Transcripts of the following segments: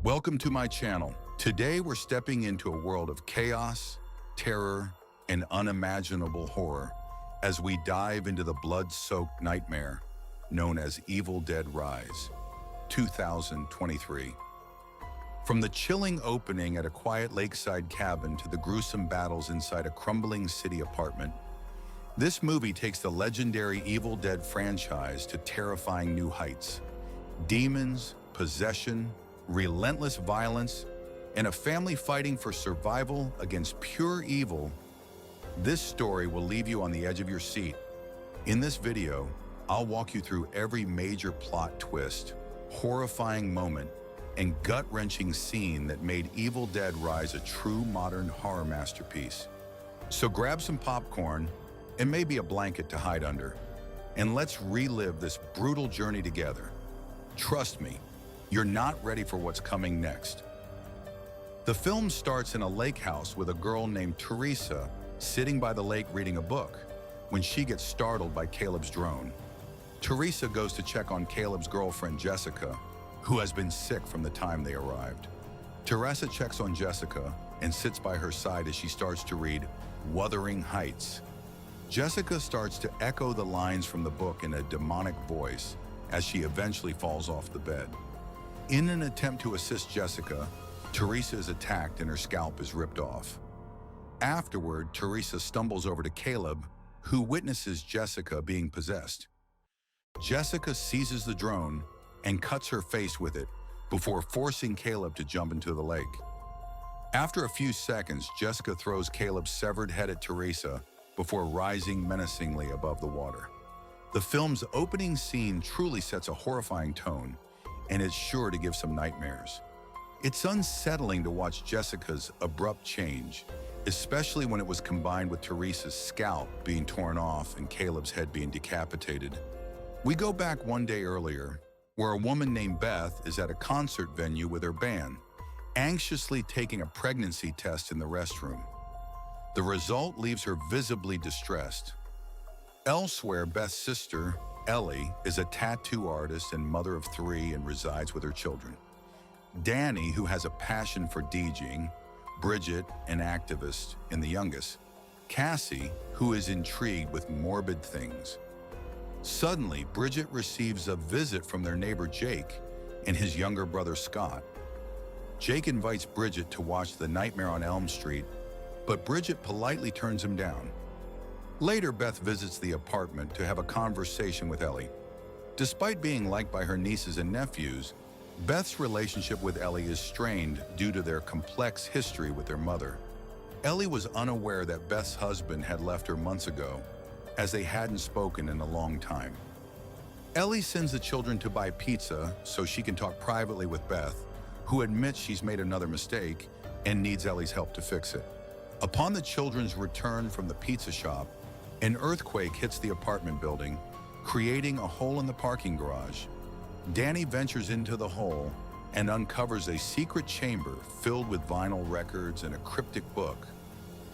Welcome to my channel. Today we're stepping into a world of chaos, terror, and unimaginable horror as we dive into the blood-soaked nightmare known as Evil Dead Rise, 2023. From the chilling opening at a quiet lakeside cabin to the gruesome battles inside a crumbling city apartment, this movie takes the legendary Evil Dead franchise to terrifying new heights. Demons, possession, relentless violence, and a family fighting for survival against pure evil. This story will leave you on the edge of your seat. In this video, I'll walk you through every major plot twist, horrifying moment, and gut-wrenching scene that made Evil Dead Rise a true modern horror masterpiece. So grab some popcorn and maybe a blanket to hide under, and let's relive this brutal journey together. Trust me, you're not ready for what's coming next. The film starts in a lake house with a girl named Teresa sitting by the lake reading a book when she gets startled by Caleb's drone. Teresa goes to check on Caleb's girlfriend Jessica, who has been sick from the time they arrived. Teresa checks on Jessica and sits by her side as she starts to read Wuthering Heights. Jessica starts to echo the lines from the book in a demonic voice as she eventually falls off the bed. In an attempt to assist Jessica, Teresa is attacked and her scalp is ripped off. Afterward, Teresa stumbles over to Caleb, who witnesses Jessica being possessed. Jessica seizes the drone and cuts her face with it before forcing Caleb to jump into the lake. After a few seconds, Jessica throws Caleb's severed head at Teresa before rising menacingly above the water. The film's opening scene truly sets a horrifying tone, and it's sure to give some nightmares. It's unsettling to watch Jessica's abrupt change, especially when it was combined with Teresa's scalp being torn off and Caleb's head being decapitated. We go back one day earlier, where a woman named Beth is at a concert venue with her band, anxiously taking a pregnancy test in the restroom. The result leaves her visibly distressed. Elsewhere, Beth's sister, Ellie, is a tattoo artist and mother of 3 and resides with her children. Danny, who has a passion for DJing, Bridget, an activist, and the youngest, Cassie, who is intrigued with morbid things. Suddenly, Bridget receives a visit from their neighbor Jake and his younger brother Scott. Jake invites Bridget to watch The Nightmare on Elm Street, but Bridget politely turns him down. Later, Beth visits the apartment to have a conversation with Ellie. Despite being liked by her nieces and nephews, Beth's relationship with Ellie is strained due to their complex history with their mother. Ellie was unaware that Beth's husband had left her months ago, as they hadn't spoken in a long time. Ellie sends the children to buy pizza so she can talk privately with Beth, who admits she's made another mistake and needs Ellie's help to fix it. Upon the children's return from the pizza shop, an earthquake hits the apartment building, creating a hole in the parking garage. Danny ventures into the hole and uncovers a secret chamber filled with vinyl records and a cryptic book,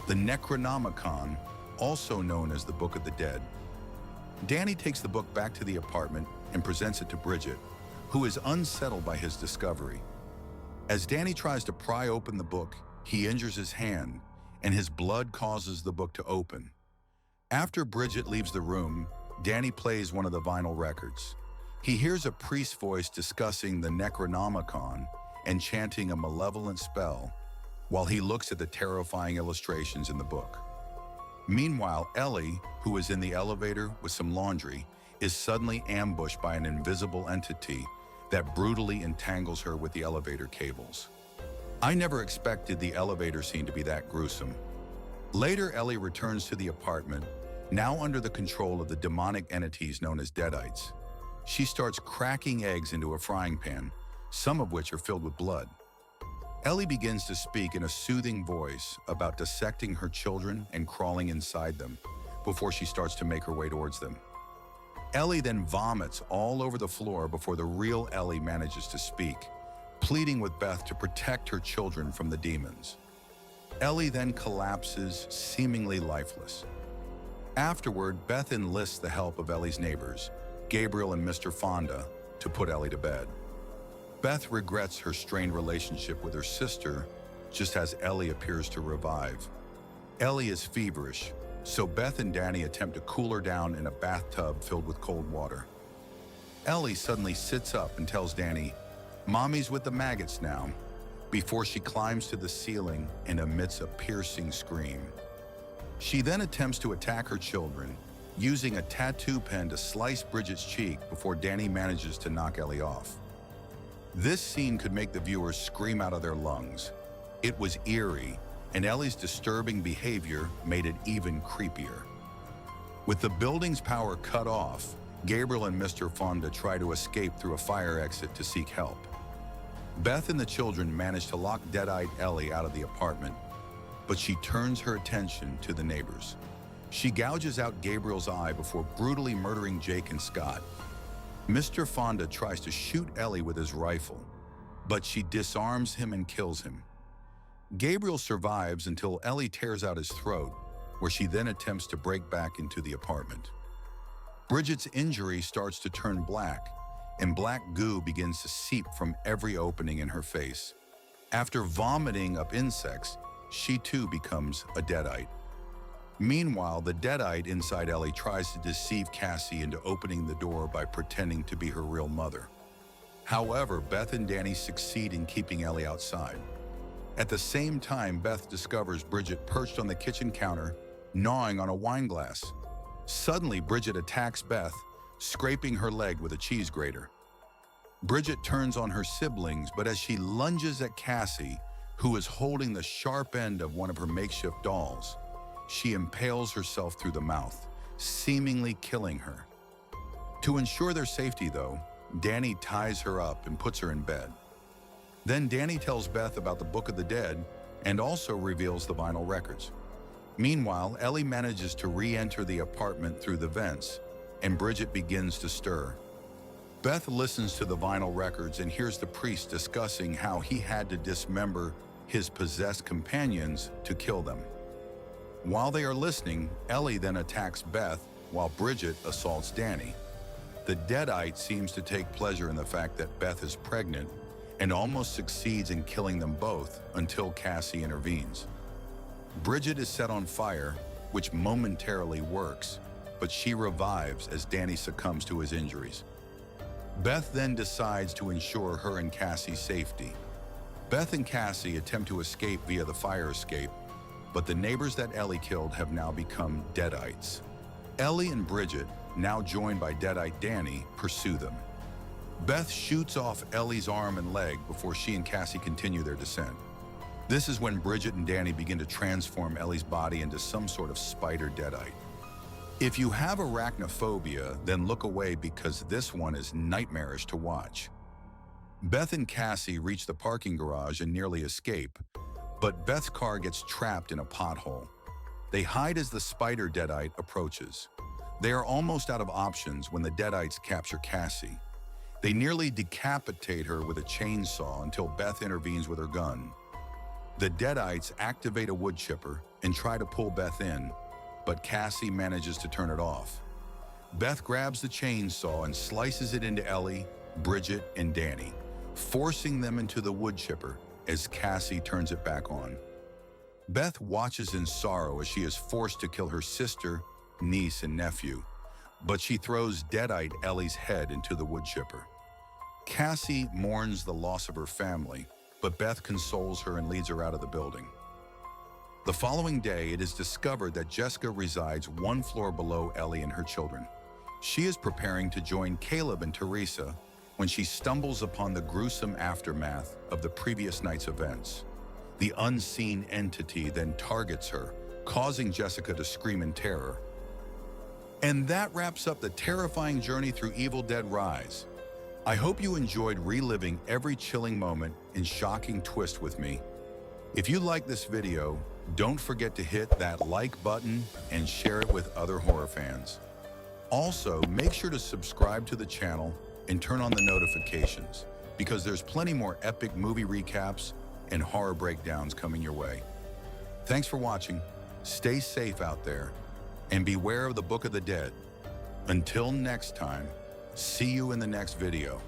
the Necronomicon, also known as the Book of the Dead. Danny takes the book back to the apartment and presents it to Bridget, who is unsettled by his discovery. As Danny tries to pry open the book, he injures his hand, and his blood causes the book to open. After Bridget leaves the room, Danny plays one of the vinyl records. He hears a priest's voice discussing the Necronomicon and chanting a malevolent spell while he looks at the terrifying illustrations in the book. Meanwhile, Ellie, who is in the elevator with some laundry, is suddenly ambushed by an invisible entity that brutally entangles her with the elevator cables. I never expected the elevator scene to be that gruesome. Later, Ellie returns to the apartment, now under the control of the demonic entities known as Deadites. She starts cracking eggs into a frying pan, some of which are filled with blood. Ellie begins to speak in a soothing voice about dissecting her children and crawling inside them before she starts to make her way towards them. Ellie then vomits all over the floor before the real Ellie manages to speak, pleading with Beth to protect her children from the demons. Ellie then collapses, seemingly lifeless. Afterward, Beth enlists the help of Ellie's neighbors, Gabriel and Mr. Fonda, to put Ellie to bed. Beth regrets her strained relationship with her sister just as Ellie appears to revive. Ellie is feverish, so Beth and Danny attempt to cool her down in a bathtub filled with cold water. Ellie suddenly sits up and tells Danny, "Mommy's with the maggots now," before she climbs to the ceiling and emits a piercing scream. She then attempts to attack her children, using a tattoo pen to slice Bridget's cheek before Danny manages to knock Ellie off. This scene could make the viewers scream out of their lungs. It was eerie, and Ellie's disturbing behavior made it even creepier. With the building's power cut off, Gabriel and Mr. Fonda try to escape through a fire exit to seek help. Beth and the children manage to lock Deadite Ellie out of the apartment, but she turns her attention to the neighbors. She gouges out Gabriel's eye before brutally murdering Jake and Scott. Mr. Fonda tries to shoot Ellie with his rifle, but she disarms him and kills him. Gabriel survives until Ellie tears out his throat, where she then attempts to break back into the apartment. Bridget's injury starts to turn black, and black goo begins to seep from every opening in her face. After vomiting up insects, she too becomes a Deadite. Meanwhile, the Deadite inside Ellie tries to deceive Cassie into opening the door by pretending to be her real mother. However, Beth and Danny succeed in keeping Ellie outside. At the same time, Beth discovers Bridget perched on the kitchen counter, gnawing on a wine glass. Suddenly, Bridget attacks Beth, scraping her leg with a cheese grater. Bridget turns on her siblings, but as she lunges at Cassie, who is holding the sharp end of one of her makeshift dolls, she impales herself through the mouth, seemingly killing her. To ensure their safety, though, Danny ties her up and puts her in bed. Then Danny tells Beth about the Book of the Dead and also reveals the vinyl records. Meanwhile, Ellie manages to re-enter the apartment through the vents, and Bridget begins to stir. Beth listens to the vinyl records and hears the priest discussing how he had to dismember his possessed companions to kill them. While they are listening, Ellie then attacks Beth while Bridget assaults Danny. The Deadite seems to take pleasure in the fact that Beth is pregnant and almost succeeds in killing them both until Cassie intervenes. Bridget is set on fire, which momentarily works, but she revives as Danny succumbs to his injuries. Beth then decides to ensure her and Cassie's safety. Beth and Cassie attempt to escape via the fire escape, but the neighbors that Ellie killed have now become Deadites. Ellie and Bridget, now joined by Deadite Danny, pursue them. Beth shoots off Ellie's arm and leg before she and Cassie continue their descent. This is when Bridget and Danny begin to transform Ellie's body into some sort of spider Deadite. If you have arachnophobia, then look away because this one is nightmarish to watch. Beth and Cassie reach the parking garage and nearly escape, but Beth's car gets trapped in a pothole. They hide as the spider Deadite approaches. They are almost out of options when the Deadites capture Cassie. They nearly decapitate her with a chainsaw until Beth intervenes with her gun. The Deadites activate a wood chipper and try to pull Beth in, but Cassie manages to turn it off. Beth grabs the chainsaw and slices it into Ellie, Bridget, and Danny, forcing them into the wood chipper as Cassie turns it back on. Beth watches in sorrow as she is forced to kill her sister, niece, and nephew, but she throws Deadite Ellie's head into the wood chipper. Cassie mourns the loss of her family, but Beth consoles her and leads her out of the building. The following day, it is discovered that Jessica resides one floor below Ellie and her children. She is preparing to join Caleb and Teresa when she stumbles upon the gruesome aftermath of the previous night's events. The unseen entity then targets her, causing Jessica to scream in terror. And that wraps up the terrifying journey through Evil Dead Rise. I hope you enjoyed reliving every chilling moment and shocking twist with me. If you like this video, don't forget to hit that like button and share it with other horror fans. Also, make sure to subscribe to the channel and turn on the notifications because there's plenty more epic movie recaps and horror breakdowns coming your way. Thanks for watching, stay safe out there, and beware of the Book of the Dead. Until next time, see you in the next video.